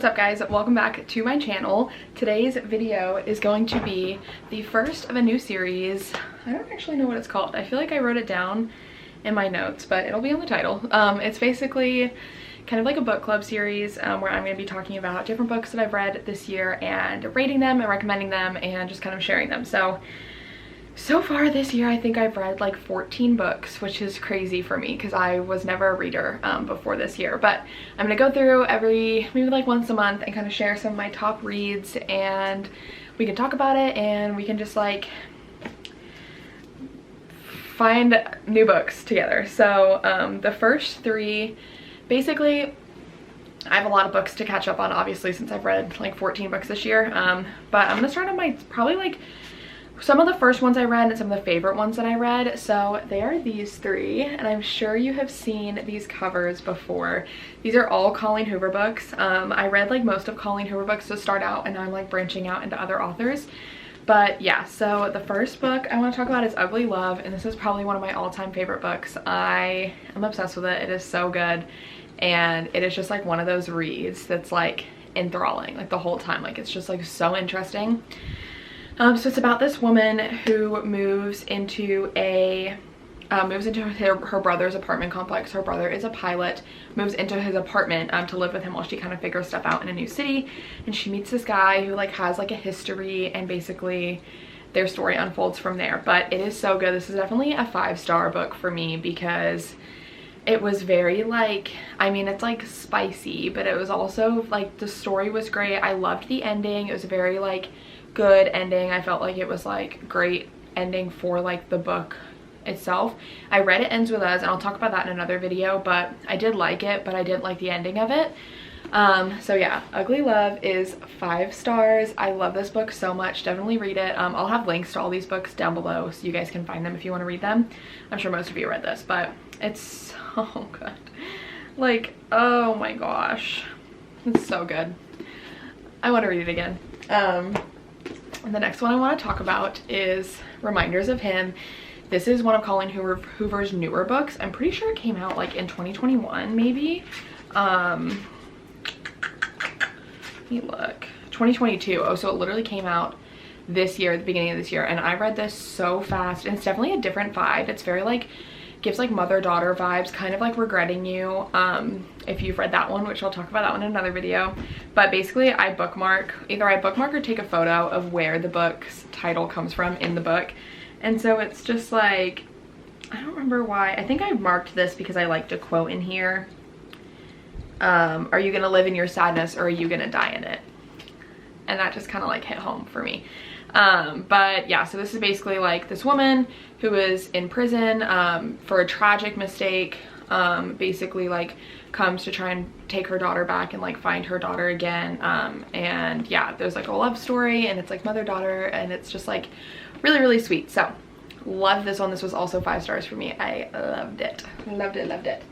What's up guys, welcome back to my channel. Today's video is going to be the first of a new series. I don't actually know what it's called. I feel like I wrote it down in my notes, but it'll be on the title. It's basically kind of like a book club series where I'm going to be talking about different books that I've read this year and rating them and recommending them and just kind of sharing them. So far this year I think I've read like 14 books, which is crazy for me because I was never a reader before this year. But I'm gonna go through maybe like once a month and kind of share some of my top reads, and we can talk about it and we can just like find new books together. So the first three, basically I have a lot of books to catch up on obviously since I've read like 14 books this year, but I'm gonna start on my probably like some of the first ones I read and some of the favorite ones that I read. So they are these three, and I'm sure you have seen these covers before. These are all Colleen Hoover books. I read like most of Colleen Hoover books to start out, and now I'm like branching out into other authors. But yeah, so the first book I want to talk about is Ugly Love, and this is probably one of my all-time favorite books. I am obsessed with it. It is so good, and it is just like one of those reads that's like enthralling like the whole time. Like it's just like so interesting. So it's about this woman who moves into her brother's apartment complex. Her brother is a pilot, moves into his apartment to live with him while she kind of figures stuff out in a new city. And she meets this guy who like has like a history, and basically their story unfolds from there. But it is so good. This is definitely a 5-star book for me because it was very like, I mean, it's like spicy, but it was also like the story was great. I loved the ending. It was very like good ending. I felt like it was like great ending for like the book itself. I read It Ends With Us, and I'll talk about that in another video, but I did like it, but I didn't like the ending of it. So yeah, Ugly Love is 5 stars. I love this book so much. Definitely read it. I'll have links to all these books down below so you guys can find them if you want to read them. I'm sure most of you read this, but it's so good. Like, oh my gosh, it's so good. I want to read it again. And the next one I want to talk about is Reminders of Him. This is one of Colleen Hoover's newer books. I'm pretty sure it came out like in 2021 maybe. Let me look. 2022. Oh, so it literally came out this year, at the beginning of this year, and I read this so fast, and it's definitely a different vibe. It's very like, gives like mother-daughter vibes, kind of like Regretting You, if you've read that one, which I'll talk about that one in another video. But basically either I bookmark or take a photo of where the book's title comes from in the book. And so it's just like, I don't remember why. I think I marked this because I like to quote in here, are you gonna live in your sadness or are you gonna die in it? And that just kind of like hit home for me. But yeah, so this is basically like this woman who is in prison for a tragic mistake, basically like comes to try and take her daughter back and like find her daughter again. And yeah, there's like a love story, and it's like mother-daughter, and it's just like really, really sweet. So love this one. This was also 5 stars for me. I loved it. Loved it, loved it.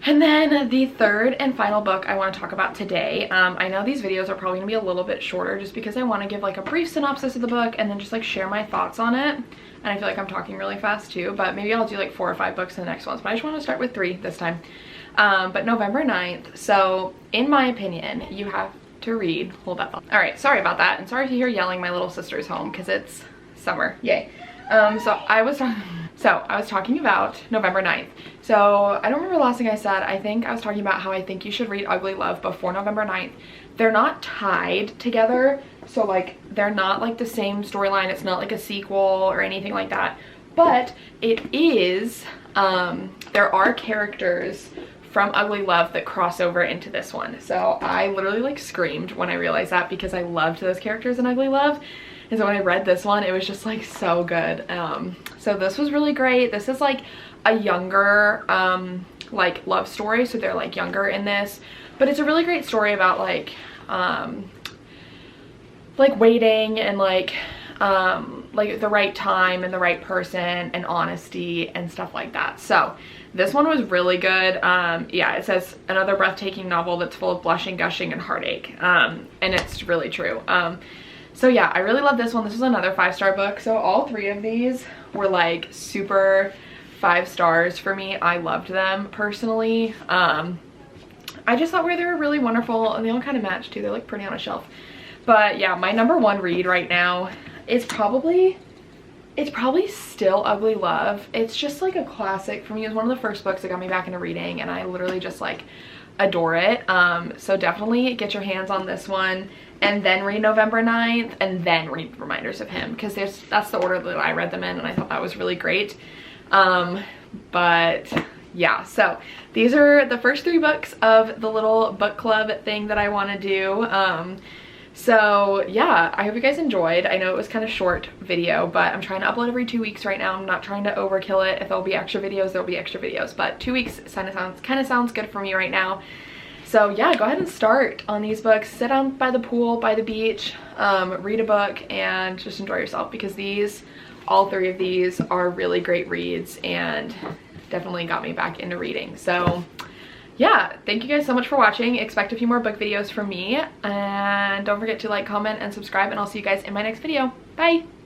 And then the third and final book I want to talk about today. I know these videos are probably gonna be a little bit shorter just because I want to give like a brief synopsis of the book and then just like share my thoughts on it. And I feel like I'm talking really fast too, but maybe I'll do like 4 or 5 books in the next ones. But I just want to start with 3 this time. But November 9th. So in my opinion, you have to read, hold that thought. All right, sorry about that. And sorry to hear yelling. My little sister's home because it's summer, yay. So I was talking about November 9th. So I don't remember the last thing I said. I think I was talking about how I think you should read Ugly Love before November 9th. They're not tied together, so like they're not like the same storyline. It's not like a sequel or anything like that, but it is, there are characters from Ugly Love that cross over into this one. So I literally like screamed when I realized that because I loved those characters in Ugly Love. And so when I read this one, it was just like so good. So this was really great. This is like a younger like love story, so they're like younger in this, but it's a really great story about like waiting and like the right time and the right person and honesty and stuff like that. So this one was really good. Yeah, it says another breathtaking novel that's full of blushing, gushing, and heartache, and it's really true. So yeah, I really love this one. This was another 5-star book. So all 3 of these were like super 5 stars for me. I loved them personally. I just thought they were really wonderful, and they all kind of match too. They look pretty on a shelf. But yeah, my number one read right now is probably still Ugly Love. It's just like a classic for me. It was one of the first books that got me back into reading, and I literally just like adore it. So definitely get your hands on this one, and then read November 9th, and then read Reminders of Him, because that's the order that I read them in, and I thought that was really great. But yeah, so these are the first 3 books of the little book club thing that I want to do. So yeah, I hope you guys enjoyed. I know it was kind of short video, but I'm trying to upload every 2 weeks right now. I'm not trying to overkill it. If there'll be extra videos, there'll be extra videos, but 2 weeks kind of sounds good for me right now. So yeah, go ahead and start on these books. Sit down by the pool, by the beach, read a book, and just enjoy yourself, because all 3 of these are really great reads and definitely got me back into reading. So yeah, thank you guys so much for watching. Expect a few more book videos from me, and don't forget to like, comment, and subscribe, and I'll see you guys in my next video. Bye!